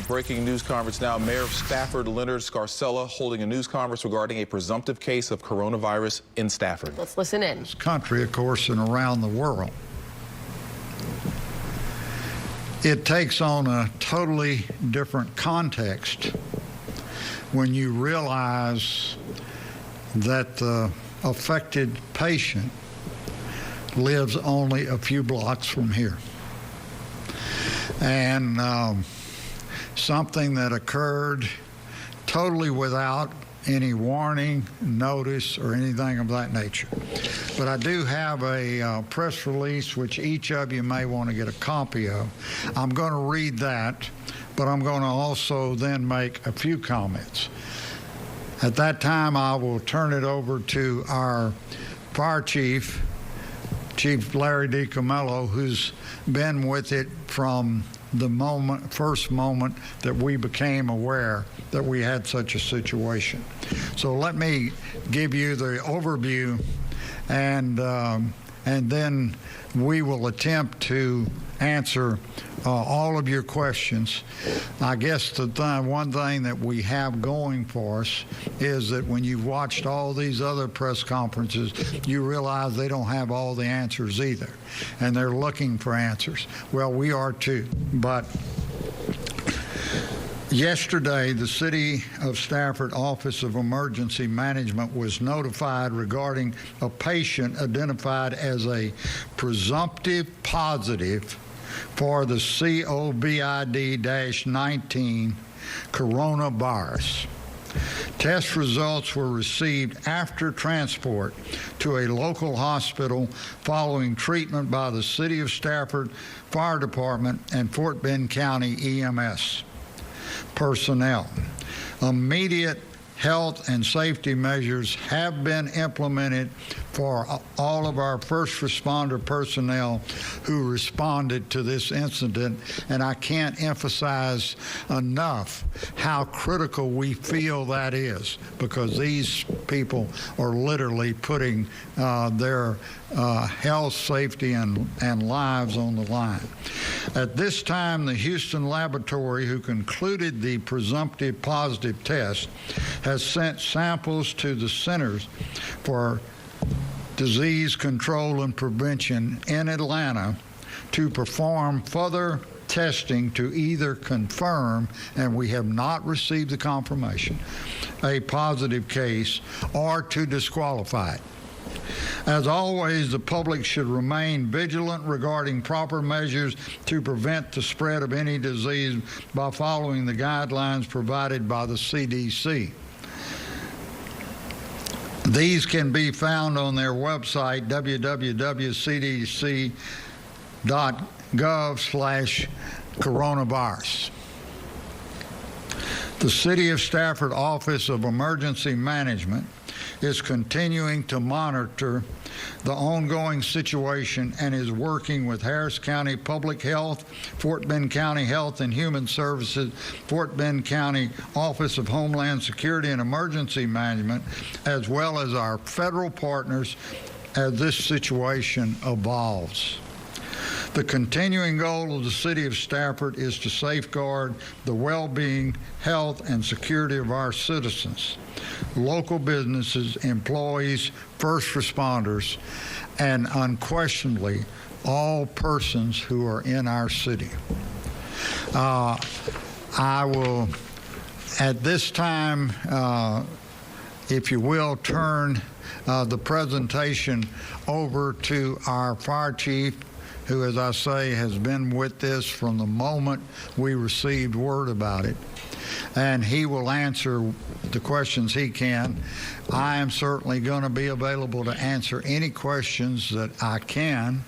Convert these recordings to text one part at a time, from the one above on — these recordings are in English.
breaking news conference now. Mayor of Stafford, Leonard Scarcella, holding a news conference regarding a presumptive case of coronavirus in Stafford. Let's listen in. This country, of course, and around the world. It takes on a totally different context when you realize that the affected patient lives only a few blocks from here. And something that occurred totally without any warning, notice, or anything of that nature. But I do have a press release which each of you may want to get a copy of. I'm going to read that, but I'm going to also then make a few comments. At that time, I will turn it over to our fire chief, Chief Larry DiCamillo, who's been with it from the first moment that we became aware that we had such a situation. So let me give you the overview, and then we will attempt to answer all of your questions. I guess the one thing that we have going for us is that when you've watched all these other press conferences, you realize they don't have all the answers either, and they're looking for answers. Well, we are too, but yesterday, the City of Stafford Office of Emergency Management was notified regarding a patient identified as a presumptive positive for the COVID-19 coronavirus. Test results were received after transport to a local hospital following treatment by the City of Stafford Fire Department and Fort Bend County EMS personnel. Immediate health and safety measures have been implemented for all of our first responder personnel who responded to this incident, and I can't emphasize enough how critical we feel that is, because these people are literally putting their health, safety, and lives on the line. At this time, the Houston laboratory, who concluded the presumptive positive test, has sent samples to the Centers for Disease Control and Prevention in Atlanta to perform further testing to either confirm, and we have not received the confirmation, a positive case, or to disqualify it. As always, the public should remain vigilant regarding proper measures to prevent the spread of any disease by following the guidelines provided by the CDC. These can be found on their website, www.cdc.gov/coronavirus. The City of Stafford Office of Emergency Management is continuing to monitor the ongoing situation and is working with Harris County Public Health, Fort Bend County Health and Human Services, Fort Bend County Office of Homeland Security and Emergency Management, as well as our federal partners as this situation evolves. The continuing goal of the City of Stafford is to safeguard the well-being, health, and security of our citizens, local businesses, employees, first responders, and unquestionably all persons who are in our city. I will, at this time, if you will, turn the presentation over to our fire chief, who, as I say, has been with this from the moment we received word about it. And he will answer the questions he can. I am certainly going to be available to answer any questions that I can.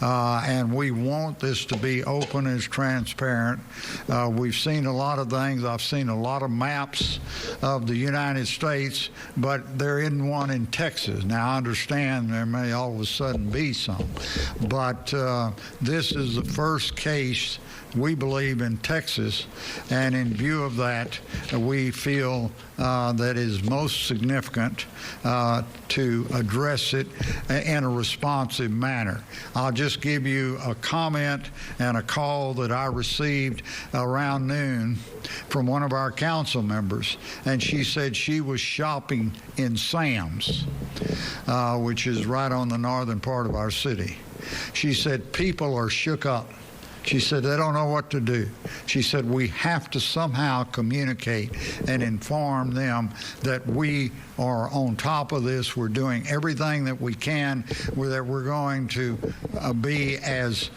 And we want this to be open and transparent. We've seen a lot of things. I've seen a lot of maps of the United States, but there isn't one in Texas. Now, I understand there may all of a sudden be some, but this is the first case we believe in Texas, and in view of that, we feel that is most significant to address it in a responsive manner. I'll just just give you a comment and a call that I received around noon from one of our council members, and she said she was shopping in Sam's, which is right on the northern part of our city. She said people are shook up. She said they don't know what to do. She said we have to somehow communicate and inform them that we are on top of this. We're doing everything that we can, that we're going to be as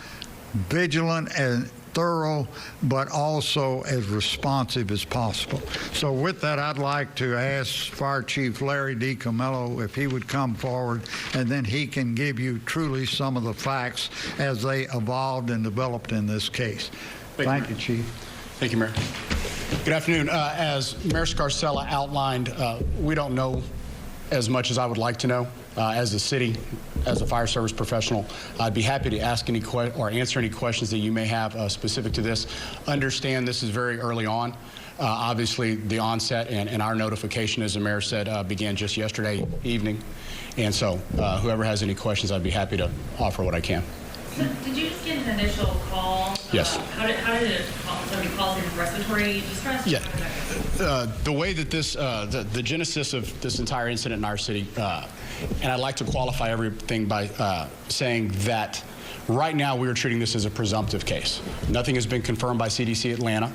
vigilant and thorough, but also as responsive as possible. So with that, I'd like to ask Fire Chief Larry D. Camillo if he would come forward, and then he can give you truly some of the facts as they evolved and developed in this case. Thank you, Chief. Thank you, Mayor. Good afternoon. As Mayor Scarcella outlined, we don't know as much as I would like to know. As a city, as a fire service professional, I'd be happy to ask any or answer any questions that you may have specific to this. Understand this is very early on. Obviously, the onset and our notification, as the mayor said, began just yesterday evening. And so whoever has any questions, I'd be happy to offer what I can. So did you just get an initial call? Yes. How did it call? Somebody calls in respiratory distress? Yeah. The way that this, the genesis of this entire incident in our city, and I'd like to qualify everything by saying that right now we are treating this as a presumptive case. Nothing has been confirmed by CDC Atlanta.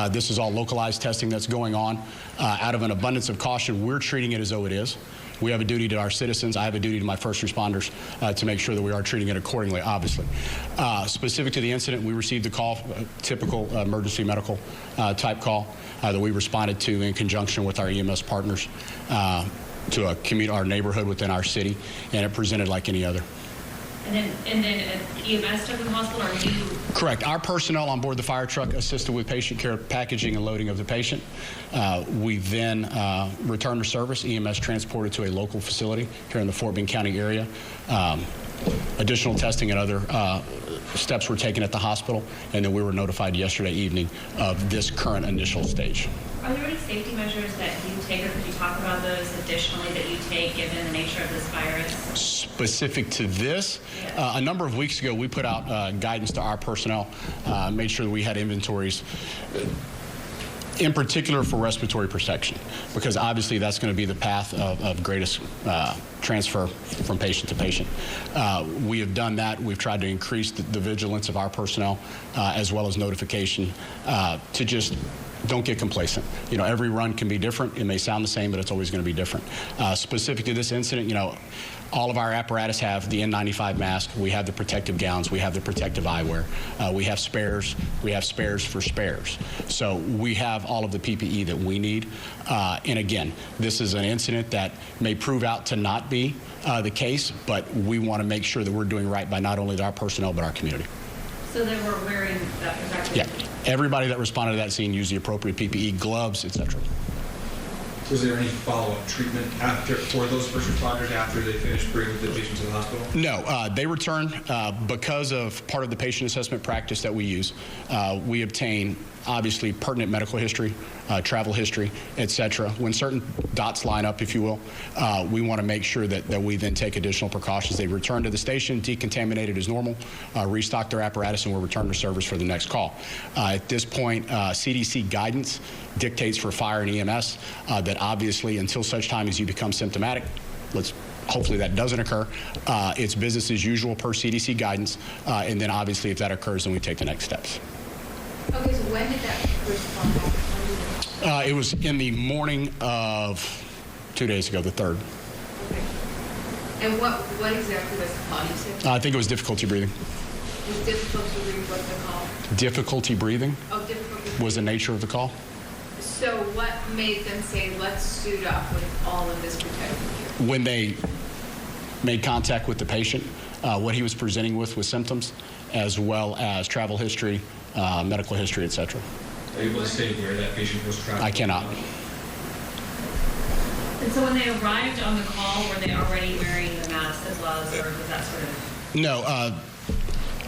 This is all localized testing that's going on. Out of an abundance of caution, we're treating it as though it is. We have a duty to our citizens. I have a duty to my first responders to make sure that we are treating it accordingly, obviously. Specific to the incident, we received a call, a typical emergency medical type call that we responded to in conjunction with our EMS partners to our neighborhood within our city, and it presented like any other. And then EMS took them to the hospital, or you? Correct. Our personnel on board the fire truck assisted with patient care, packaging, and loading of the patient. We then returned to service. EMS transported to a local facility here in the Fort Bend County area. Additional testing and other steps were taken at the hospital, and then we were notified yesterday evening of this current initial stage. Are there any safety measures that you take, or could you talk about those additionally that you take given the nature of this virus? Specific to this, a number of weeks ago, we put out guidance to our personnel, made sure that we had inventories, in particular for respiratory protection, because obviously that's going to be the path of greatest transfer from patient to patient. We have done that. We've tried to increase the vigilance of our personnel as well as notification to just don't get complacent. You know, every run can be different. It may sound the same, but it's always going to be different. Specific to this incident, you know, all of our apparatus have the N95 mask. We have the protective gowns. We have the protective eyewear. We have spares. We have spares for spares. So we have all of the PPE that we need. And again, this is an incident that may prove out to not be the case, but we want to make sure that we're doing right by not only our personnel, but our community. So they were wearing that protective? Yeah. Everybody that responded to that scene used the appropriate PPE, gloves, etc. Was there any follow-up treatment for those first responders after they finished bringing the patient to the hospital? No, they returned because of part of the patient assessment practice that we use. We obtain obviously pertinent medical history, travel history, etc. When certain dots line up, if you will, we want to make sure that we then take additional precautions. They return to the station, decontaminated as normal, restock their apparatus, and we'll return to service for the next call. At this point, CDC guidance dictates for fire and EMS that obviously until such time as you become symptomatic, hopefully that doesn't occur, it's business as usual per CDC guidance, and then obviously if that occurs, then we take the next steps. Okay, so when did that first call happen? It was in the morning of 2 days ago, the 3rd. Okay. And what exactly was the call? You said I think it was difficulty breathing. it was difficulty breathing. What's the call? Difficulty breathing Oh, difficulty breathing. was the nature of the call. So what made them say, let's suit up with all of this protective gear? When they made contact with the patient, what he was presenting with was symptoms, as well as travel history, medical history, etc. Are you able to say where that patient was traveling? I cannot. And so when they arrived on the call, were they already wearing the mask as well, or was that sort of? No,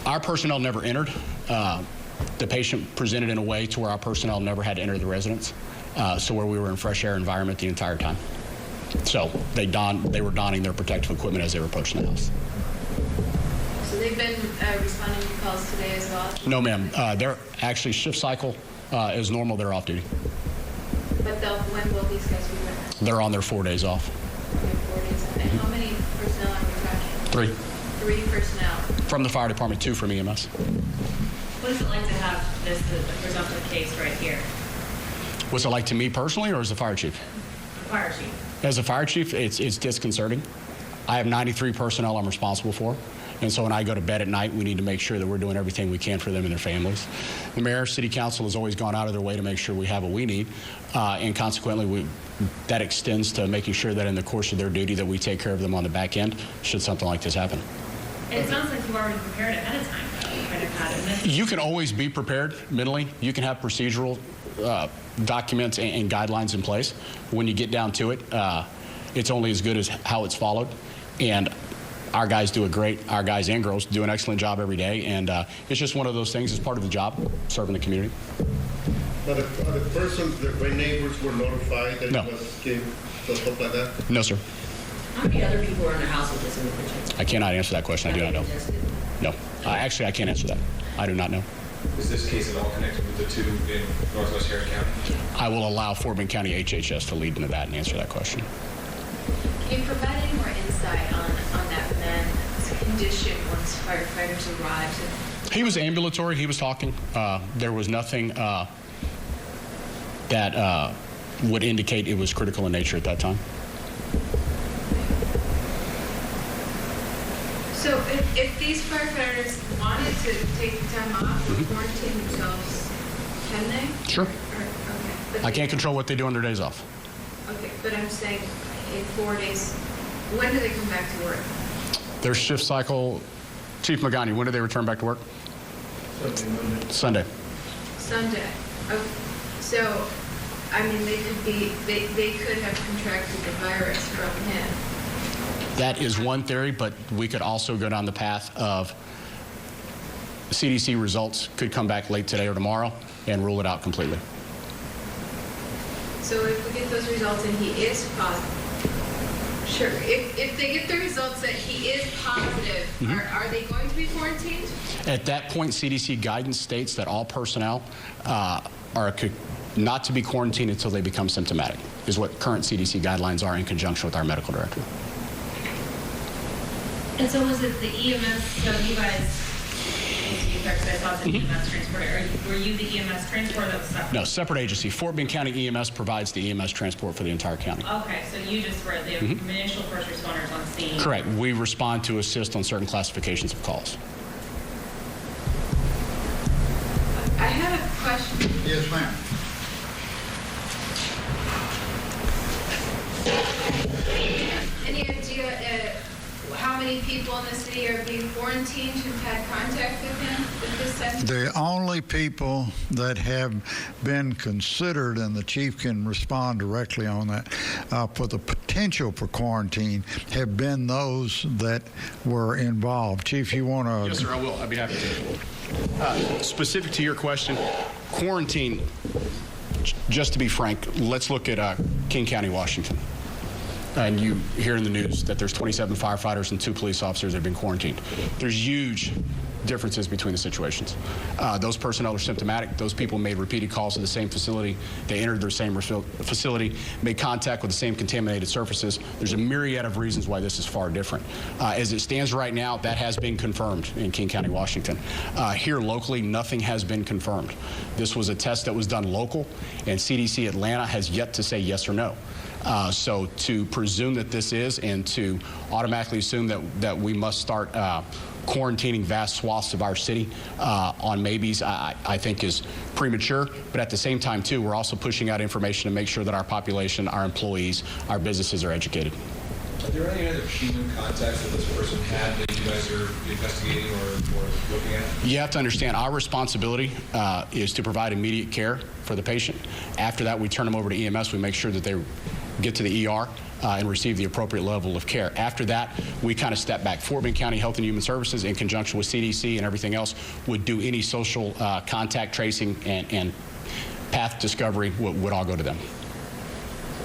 our personnel never entered. The patient presented in a way to where our personnel never had to enter the residence, so where we were in fresh air environment the entire time. So they were donning their protective equipment as they were approaching the house. So they They've been responding to calls today as well? No, ma'am. Their actually shift cycle is normal. They're off duty. But when will these guys be with? They're on their 4 days off. Okay, 4 days off. And how many personnel are we talking? 3 3 personnel. from the fire department, 2 from EMS. What is it like to have this the presumptive case right here? What's it like to me personally, or as the fire chief? The fire chief. As a fire chief, it's disconcerting. I have 93 personnel I'm responsible for. And so when I go to bed at night, we need to make sure that we're doing everything we can for them and their families. The mayor, city council has always gone out of their way to make sure we have what we need. And consequently, that extends to making sure that in the course of their duty that we take care of them on the back end should something like this happen. It sounds like you've already prepared ahead of time, though. You kind of had it. You can always be prepared mentally. You can have procedural documents and guidelines in place. When you get down to it, it's only as good as how it's followed. And our guys our guys and girls do an excellent job every day. And it's just one of those things. It's part of the job, serving the community. But the persons, the neighbors were notified that No. it was came, stuff like that? No, sir. How many other people are in the house with this individual? I cannot answer that question. I do not know. No. Actually, I can't answer that. I do not know. Is this case at all connected with the 2 in Northwest Harris County? I will allow Fort Bend County HHS to lead into that and answer that question. Can you provide any more insight on that man's condition once firefighters arrived? He was ambulatory. He was talking. There was nothing that would indicate it was critical in nature at that time. So if these firefighters wanted to take time off or quarantine themselves, can they? Sure. Okay. But I can't control what they do on their days off. Okay, but I'm saying in 4 days, when do they come back to work? Their shift cycle, Chief Magani, when do they return back to work? Sunday. Sunday. Okay. So, I mean, they could have contracted the virus from him. That is one theory, but we could also go down the path of CDC results could come back late today or tomorrow and rule it out completely. So if we get those results and he is positive, sure. If they get the results that he is positive, are they going to be quarantined? At that point, CDC guidance states that all personnel are not to be quarantined until they become symptomatic, is what current CDC guidelines are in conjunction with our medical director. And so was it the EMS, so you guys, I saw the EMS transporter. Were you the EMS transporter that was separate? No, separate agency. Fort Bend County EMS provides the EMS transport for the entire county. Okay, so you just were the initial first responders on scene. Correct. We respond to assist on certain classifications of calls. I have a question. Yes, ma'am. Any idea how many people in the city are being quarantined who've had contact with him at this time? The only people that have been considered, and the chief can respond directly on that, for the potential for quarantine have been those that were involved. Chief, you want to? Yes, sir, I will. I'd be happy to. Specific to your question, quarantine, just to be frank, let's look at King County, Washington. And you hear in the news that there's 27 firefighters and 2 police officers that have been quarantined. There's huge differences between the situations. Those personnel are symptomatic. Those people made repeated calls to the same facility. They entered their same facility, made contact with the same contaminated surfaces. There's a myriad of reasons why this is far different. As it stands right now, that has been confirmed in King County, Washington. Here locally, nothing has been confirmed. This was a test that was done local, and CDC Atlanta has yet to say yes or no. So to presume that this is, and to automatically assume that we must start quarantining vast swaths of our city on maybes, I think is premature. But at the same time, too, we're also pushing out information to make sure that our population, our employees, our businesses are educated. Are there any other human contacts that this person had that you guys are investigating or looking at? You have to understand, our responsibility is to provide immediate care for the patient. After that, we turn them over to EMS. We make sure that they get to the ER and receive the appropriate level of care. After that, we kind of step back. Fort Bend County Health and Human Services, in conjunction with CDC and everything else, would do any social contact tracing and path discovery would all go to them.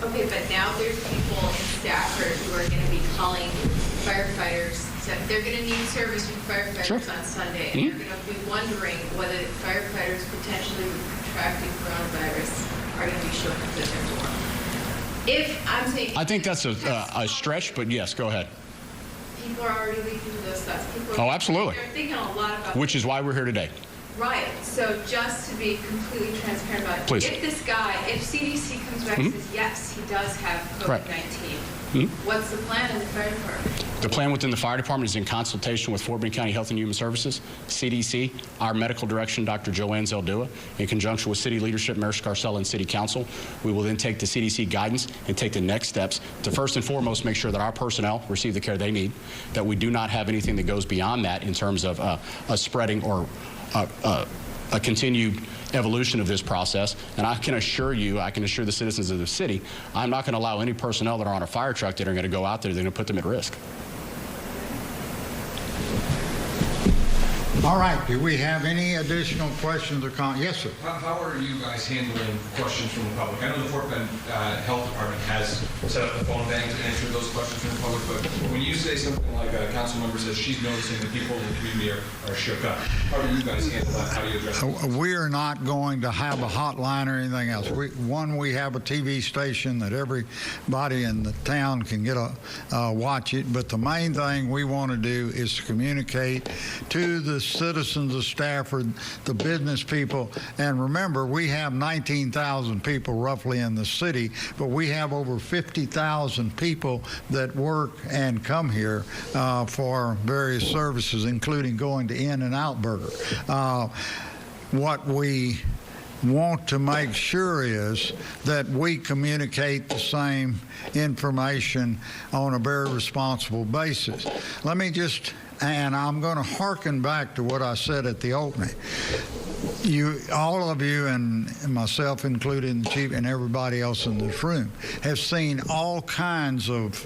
Okay, but now there's people in Stafford who are going to be calling firefighters So they're going to need service from firefighters Sure. on Sunday, and they're going to be wondering whether firefighters potentially contracting coronavirus are going to be showing up at their door. If I'm saying, I think that's a stretch, but yes, go ahead. people are already leaking those thoughts. People Oh, are, absolutely. They're thinking a lot about Which is why we're here today. Right. So just to be completely transparent about it, Please. if this guy, if CDC comes back and says, yes, he does have Right. COVID-19, what's the plan in the fire department? The plan within the fire department is in consultation with Fort Bend County Health and Human Services, CDC, our medical direction, Dr. Joanne Zeldua, in conjunction with city leadership, Mayor Scarcella, and city council. We will then take the CDC guidance and take the next steps to first and foremost make sure that our personnel receive the care they need, that we do not have anything that goes beyond that in terms of a spreading or a continued evolution of this process. And I can assure you, I can assure the citizens of the city, I'm not going to allow any personnel that are on a fire truck that are going to go out there, they're going to put them at risk. All right, do we have any additional questions or comments? Yes, sir. How are you guys handling questions from the public? I know the Fort Bend Health Department has set up the phone bank to answer those questions from the public, but when you say something like a council member says she's noticing that people in the community are shook up, how do you guys handle that? How do you address it? We are not going to have a hotline or anything else. We have a TV station that everybody in the town can get watch it, but the main thing we want to do is to communicate to the citizens of Stafford, the business people, and remember, we have 19,000 people roughly in the city, but we have over 50,000 people that work and come here for various services, including going to In-N-Out Burger. What we want to make sure is that we communicate the same information on a very responsible basis. Let me just, and I'm going to hearken back to what I said at the opening. All of you, and myself included, the chief and everybody else in this room, have seen all kinds of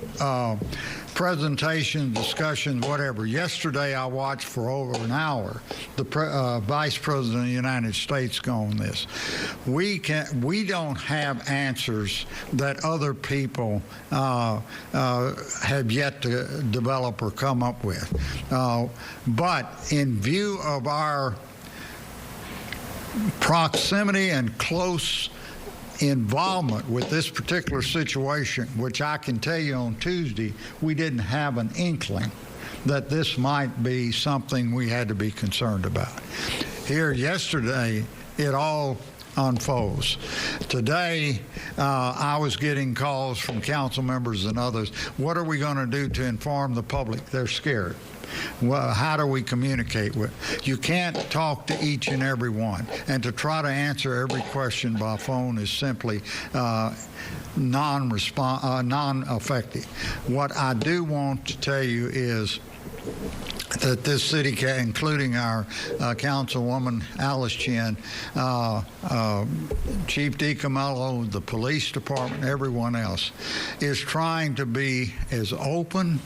presentations, discussions, whatever. Yesterday, I watched for over an hour the Vice President of the United States go on this. We don't have answers that other people have yet to develop or come up with. But in view of our proximity and close involvement with this particular situation, which I can tell you on Tuesday, we didn't have an inkling that this might be something we had to be concerned about. Here yesterday, it all unfolds. Today, I was getting calls from council members and others. What are we going to do to inform the public? They're scared. Well, how do we communicate with? You can't talk to each and every one, and to try to answer every question by phone is simply non-effective. What I do want to tell you is that this city, including our Councilwoman Alice Chin, Chief DiCamillo, the police department, everyone else, is trying to be as open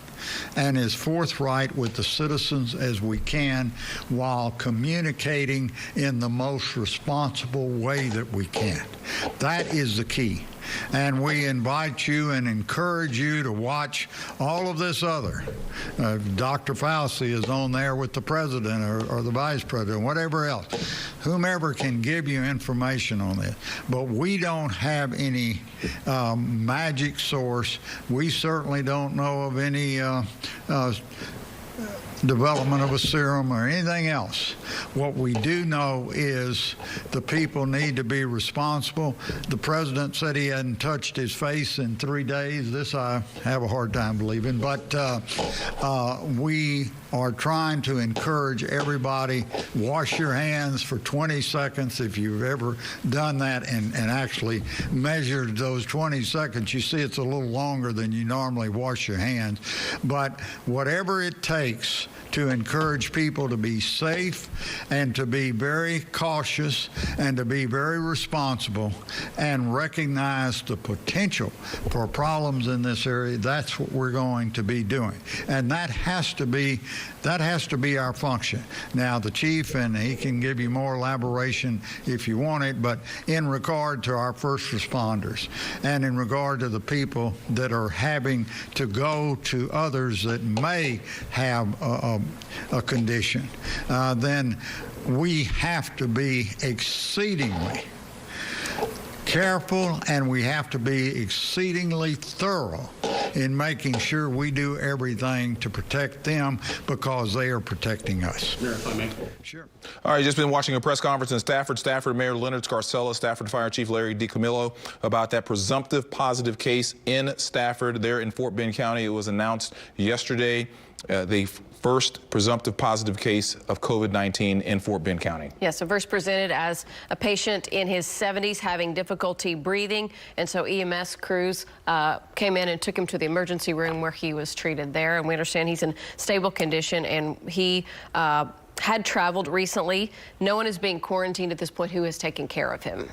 and as forthright with the citizens as we can while communicating in the most responsible way that we can. That is the key. And we invite you and encourage you to watch all of this other. Dr. Fauci is on there with the president or the vice president, whatever else. Whomever can give you information on this. But we don't have any magic source. We certainly don't know of any development of a serum or anything else. What we do know is the people need to be responsible. The president said he hadn't touched his face in 3 days. This I have a hard time believing, but we are trying to encourage everybody, wash your hands for 20 seconds. If you've ever done that and actually measured those 20 seconds, you see it's a little longer than you normally wash your hands. But whatever it takes to encourage people to be safe and to be very cautious and to be very responsible and recognize the potential for problems in this area. That's what we're going to be doing, and that has to be our function. Now, the chief, and he can give you more elaboration if you want it, but in regard to our first responders and in regard to the people that are having to go to others that may have a condition, then we have to be exceedingly careful, and we have to be exceedingly thorough in making sure we do everything to protect them because they are protecting us. Mayor, if I may. Sure. All right, just been watching a press conference in Stafford. Mayor Leonard Scarcella, Stafford Fire Chief Larry DiCamillo about that presumptive positive case in Stafford there in Fort Bend County. It was announced yesterday, the first presumptive positive case of COVID-19 in Fort Bend County. Yes, so first presented as a patient in his 70s having difficulty breathing, and so EMS crews came in and took him to the emergency room where he was treated there, and we understand he's in stable condition, and he had traveled recently. No one is being quarantined at this point who is taking care of him.